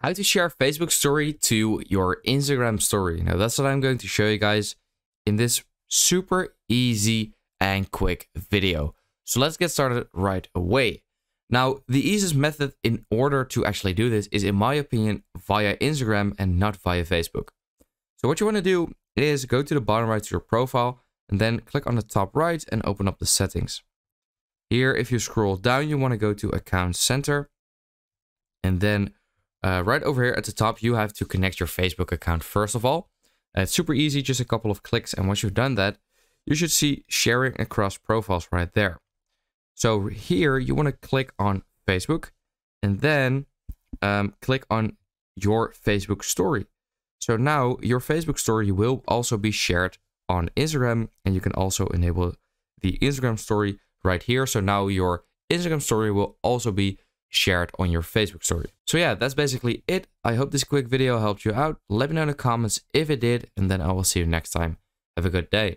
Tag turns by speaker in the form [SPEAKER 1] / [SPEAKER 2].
[SPEAKER 1] how to share Facebook story to your Instagram story. Now that's what I'm going to show you guys in this super easy and quick video. So let's get started right away. Now, the easiest method in order to actually do this is, in my opinion, via Instagram and not via Facebook. So what you want to do is go to the bottom right of your profile and then click on the top right and open up the settings. Here, if you scroll down, you want to go to Account Center. And then right over here at the top, you have to connect your Facebook account first of all. It's super easy, just a couple of clicks. And once you've done that, you should see sharing across profiles right there. So here you want to click on Facebook and then click on your Facebook story. So now your Facebook story will also be shared on Instagram, and you can also enable the Instagram story right here. So now your Instagram story will also be shared on your Facebook story. So yeah, that's basically it. I hope this quick video helped you out. Let me know in the comments if it did, and then I will see you next time. Have a good day.